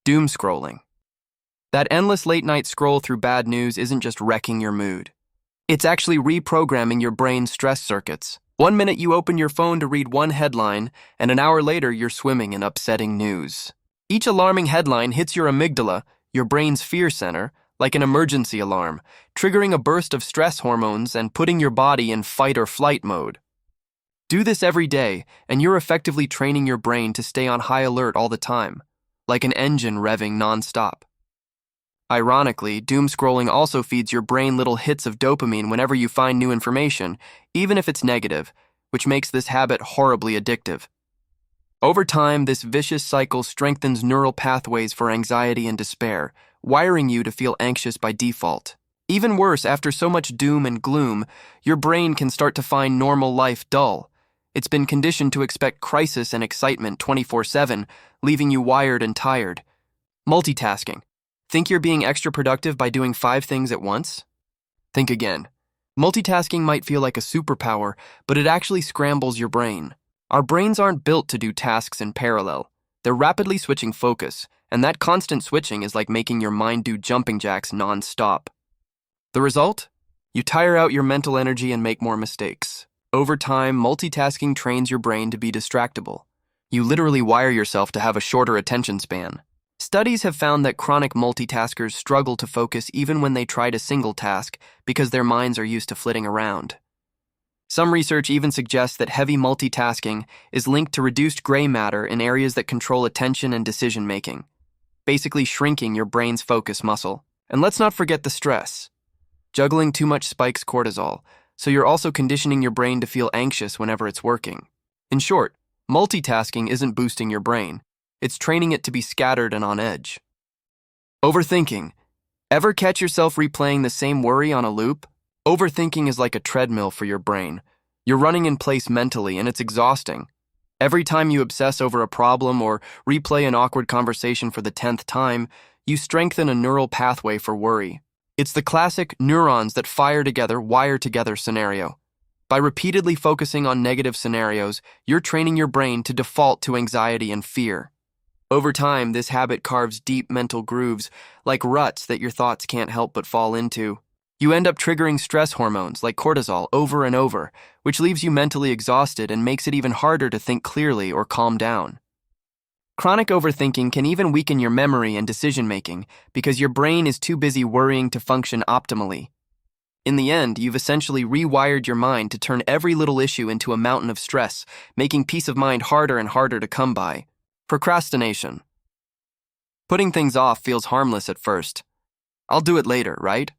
Doomscrolling. That endless late-night scroll through bad news isn't just wrecking your mood. It's actually reprogramming your brain's stress circuits. One minute you open your phone to read one headline, and an hour later you're swimming in upsetting news. Each alarming headline hits your amygdala, your brain's fear center, like an emergency alarm, triggering a burst of stress hormones and putting your body in fight or flight mode. Do this every day, and you're effectively training your brain to stay on high alert all the time, like an engine revving nonstop. Ironically, doomscrolling also feeds your brain little hits of dopamine whenever you find new information, even if it's negative, which makes this habit horribly addictive. Over time, this vicious cycle strengthens neural pathways for anxiety and despair, wiring you to feel anxious by default. Even worse, after so much doom and gloom, your brain can start to find normal life dull. It's been conditioned to expect crisis and excitement 24/7, leaving you wired and tired. Multitasking. Think you're being extra productive by doing 5 things at once? Think again. Multitasking might feel like a superpower, but it actually scrambles your brain. Our brains aren't built to do tasks in parallel. They're rapidly switching focus, and that constant switching is like making your mind do jumping jacks non-stop. The result? You tire out your mental energy and make more mistakes. Over time, multitasking trains your brain to be distractible. You literally wire yourself to have a shorter attention span. Studies have found that chronic multitaskers struggle to focus even when they try to single task because their minds are used to flitting around. Some research even suggests that heavy multitasking is linked to reduced gray matter in areas that control attention and decision-making, basically shrinking your brain's focus muscle. And let's not forget the stress. Juggling too much spikes cortisol, so you're also conditioning your brain to feel anxious whenever it's working. In short, multitasking isn't boosting your brain. It's training it to be scattered and on edge. Overthinking. Ever catch yourself replaying the same worry on a loop? Overthinking is like a treadmill for your brain. You're running in place mentally, and it's exhausting. Every time you obsess over a problem or replay an awkward conversation for the 10th time, you strengthen a neural pathway for worry. It's the classic neurons that fire together, wire together scenario. By repeatedly focusing on negative scenarios, you're training your brain to default to anxiety and fear. Over time, this habit carves deep mental grooves, like ruts that your thoughts can't help but fall into. You end up triggering stress hormones like cortisol over and over, which leaves you mentally exhausted and makes it even harder to think clearly or calm down. Chronic overthinking can even weaken your memory and decision-making because your brain is too busy worrying to function optimally. In the end, you've essentially rewired your mind to turn every little issue into a mountain of stress, making peace of mind harder and harder to come by. Procrastination. Putting things off feels harmless at first. I'll do it later, right?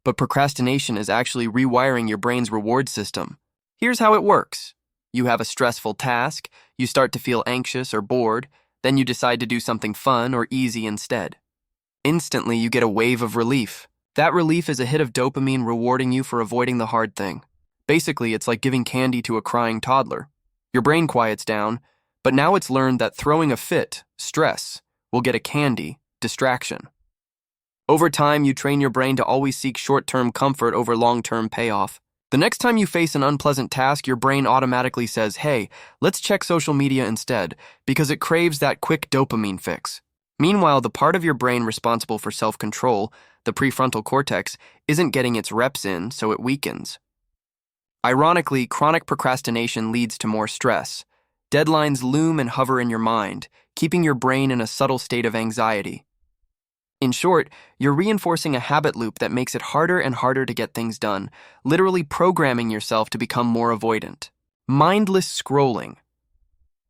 But procrastination is actually rewiring your brain's reward system. Here's how it works. You have a stressful task, you start to feel anxious or bored, then you decide to do something fun or easy instead. Instantly, you get a wave of relief. That relief is a hit of dopamine rewarding you for avoiding the hard thing. Basically, it's like giving candy to a crying toddler. Your brain quiets down, but now it's learned that throwing a fit, stress, will get a candy, distraction. Over time, you train your brain to always seek short-term comfort over long-term payoff. The next time you face an unpleasant task, your brain automatically says, hey, let's check social media instead, because it craves that quick dopamine fix. Meanwhile, the part of your brain responsible for self-control, the prefrontal cortex, isn't getting its reps in, so it weakens. Ironically, chronic procrastination leads to more stress. Deadlines loom and hover in your mind, keeping your brain in a subtle state of anxiety. In short, you're reinforcing a habit loop that makes it harder and harder to get things done, literally programming yourself to become more avoidant. Mindless scrolling.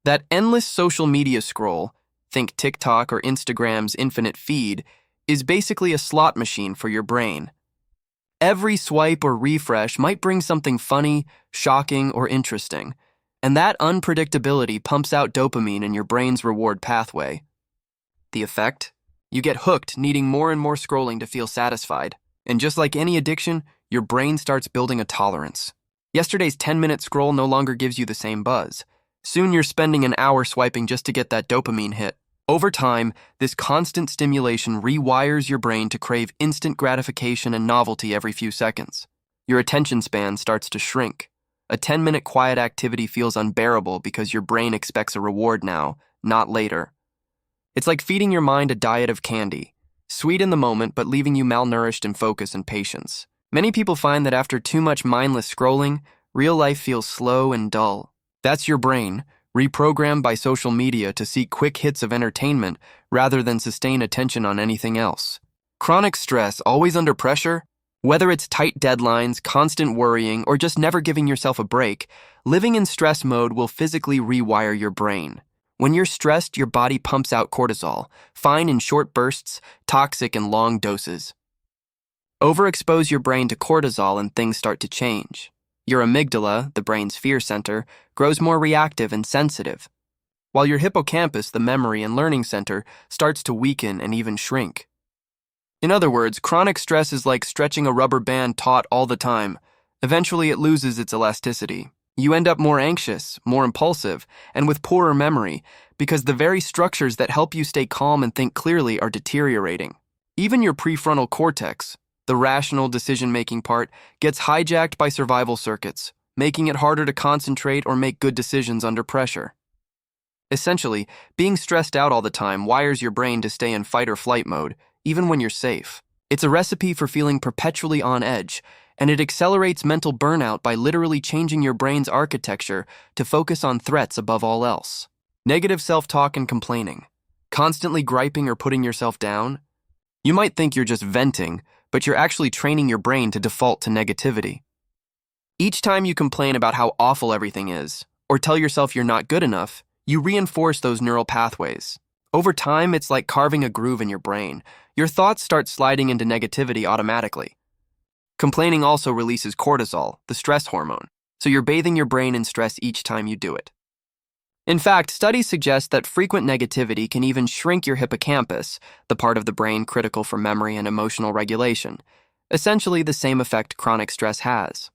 That endless social media scroll, think TikTok or Instagram's infinite feed, is basically a slot machine for your brain. Every swipe or refresh might bring something funny, shocking, or interesting, and that unpredictability pumps out dopamine in your brain's reward pathway. The effect? You get hooked, needing more and more scrolling to feel satisfied. And just like any addiction, your brain starts building a tolerance. Yesterday's 10-minute scroll no longer gives you the same buzz. Soon you're spending an hour swiping just to get that dopamine hit. Over time, this constant stimulation rewires your brain to crave instant gratification and novelty every few seconds. Your attention span starts to shrink. A 10-minute quiet activity feels unbearable because your brain expects a reward now, not later. It's like feeding your mind a diet of candy, sweet in the moment but leaving you malnourished in focus and patience. Many people find that after too much mindless scrolling, real life feels slow and dull. That's your brain, reprogrammed by social media to seek quick hits of entertainment rather than sustain attention on anything else. Chronic stress, always under pressure, whether it's tight deadlines, constant worrying, or just never giving yourself a break, living in stress mode will physically rewire your brain. When you're stressed, your body pumps out cortisol, fine in short bursts, toxic in long doses. Overexpose your brain to cortisol and things start to change. Your amygdala, the brain's fear center, grows more reactive and sensitive, while your hippocampus, the memory and learning center, starts to weaken and even shrink. In other words, chronic stress is like stretching a rubber band taut all the time. Eventually, it loses its elasticity. You end up more anxious, more impulsive, and with poorer memory, because the very structures that help you stay calm and think clearly are deteriorating. Even your prefrontal cortex, the rational decision-making part, gets hijacked by survival circuits, making it harder to concentrate or make good decisions under pressure. Essentially, being stressed out all the time wires your brain to stay in fight or flight mode, even when you're safe. It's a recipe for feeling perpetually on edge, and it accelerates mental burnout by literally changing your brain's architecture to focus on threats above all else. Negative self-talk and complaining. Constantly griping or putting yourself down. You might think you're just venting, but you're actually training your brain to default to negativity. Each time you complain about how awful everything is, or tell yourself you're not good enough, you reinforce those neural pathways. Over time, it's like carving a groove in your brain. Your thoughts start sliding into negativity automatically. Complaining also releases cortisol, the stress hormone, so you're bathing your brain in stress each time you do it. In fact, studies suggest that frequent negativity can even shrink your hippocampus, the part of the brain critical for memory and emotional regulation, essentially the same effect chronic stress has.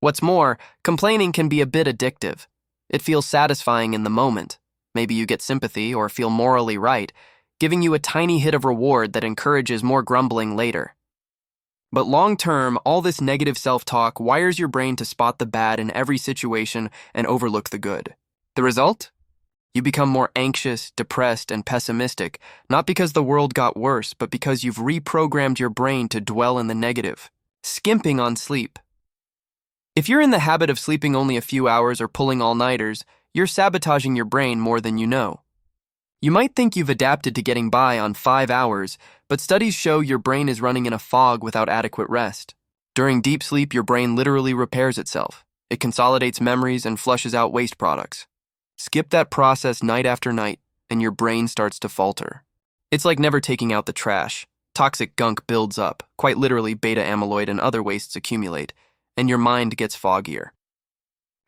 What's more, complaining can be a bit addictive. It feels satisfying in the moment. Maybe you get sympathy or feel morally right, giving you a tiny hit of reward that encourages more grumbling later. But long-term, all this negative self-talk wires your brain to spot the bad in every situation and overlook the good. The result? You become more anxious, depressed, and pessimistic, not because the world got worse, but because you've reprogrammed your brain to dwell in the negative. Skimping on sleep. If you're in the habit of sleeping only a few hours or pulling all-nighters, you're sabotaging your brain more than you know. You might think you've adapted to getting by on 5 hours, but studies show your brain is running in a fog without adequate rest. During deep sleep, your brain literally repairs itself. It consolidates memories and flushes out waste products. Skip that process night after night, and your brain starts to falter. It's like never taking out the trash. Toxic gunk builds up, quite literally beta amyloid and other wastes accumulate, and your mind gets foggier.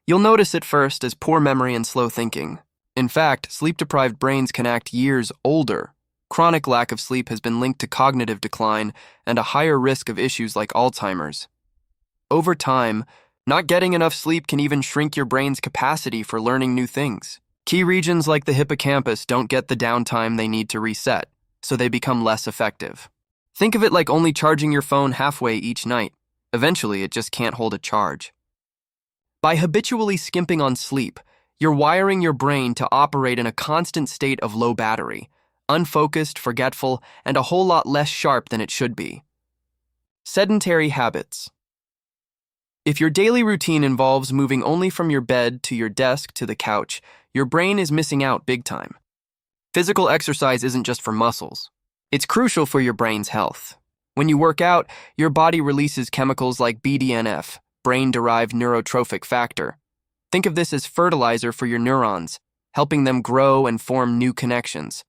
You'll notice it first as poor memory and slow thinking. In fact, sleep-deprived brains can act years older. Chronic lack of sleep has been linked to cognitive decline and a higher risk of issues like Alzheimer's. Over time, not getting enough sleep can even shrink your brain's capacity for learning new things. Key regions like the hippocampus don't get the downtime they need to reset, so they become less effective. Think of it like only charging your phone halfway each night. Eventually, it just can't hold a charge. By habitually skimping on sleep, you're wiring your brain to operate in a constant state of low battery, unfocused, forgetful, and a whole lot less sharp than it should be. Sedentary habits. If your daily routine involves moving only from your bed to your desk to the couch, your brain is missing out big time. Physical exercise isn't just for muscles. It's crucial for your brain's health. When you work out, your body releases chemicals like BDNF, brain-derived neurotrophic factor. Think of this as fertilizer for your neurons, helping them grow and form new connections.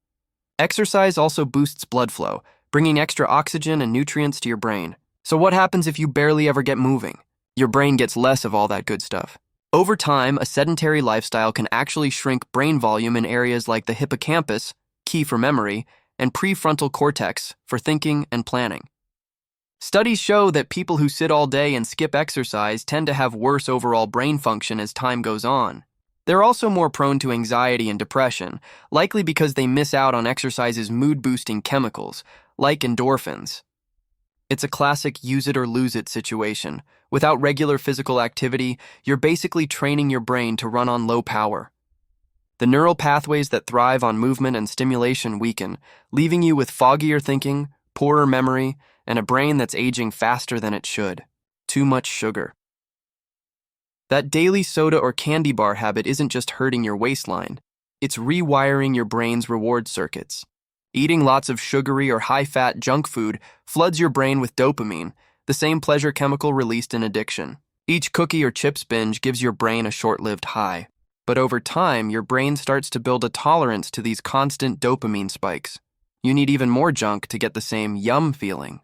Exercise also boosts blood flow, bringing extra oxygen and nutrients to your brain. So what happens if you barely ever get moving? Your brain gets less of all that good stuff. Over time, a sedentary lifestyle can actually shrink brain volume in areas like the hippocampus, key for memory, and prefrontal cortex for thinking and planning. Studies show that people who sit all day and skip exercise tend to have worse overall brain function as time goes on. They're also more prone to anxiety and depression, likely because they miss out on exercise's mood-boosting chemicals, like endorphins. It's a classic use-it-or-lose-it situation. Without regular physical activity, you're basically training your brain to run on low power. The neural pathways that thrive on movement and stimulation weaken, leaving you with foggier thinking, poorer memory, and a brain that's aging faster than it should. Too much sugar. That daily soda or candy bar habit isn't just hurting your waistline, it's rewiring your brain's reward circuits. Eating lots of sugary or high-fat junk food floods your brain with dopamine, the same pleasure chemical released in addiction. Each cookie or chips binge gives your brain a short-lived high. But over time, your brain starts to build a tolerance to these constant dopamine spikes. You need even more junk to get the same yum feeling.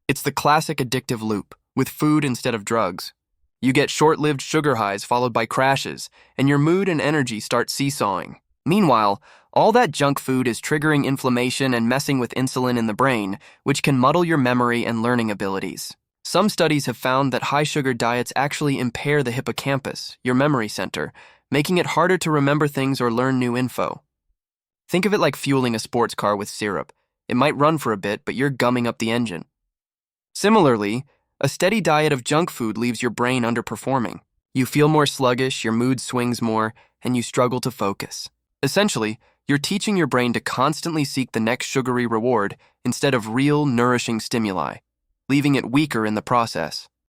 It's the classic addictive loop, with food instead of drugs. You get short-lived sugar highs followed by crashes, and your mood and energy start seesawing. Meanwhile, all that junk food is triggering inflammation and messing with insulin in the brain, which can muddle your memory and learning abilities. Some studies have found that high-sugar diets actually impair the hippocampus, your memory center, making it harder to remember things or learn new info. Think of it like fueling a sports car with syrup. It might run for a bit, but you're gumming up the engine. Similarly, a steady diet of junk food leaves your brain underperforming. You feel more sluggish, your mood swings more, and you struggle to focus. Essentially, you're teaching your brain to constantly seek the next sugary reward instead of real, nourishing stimuli, leaving it weaker in the process.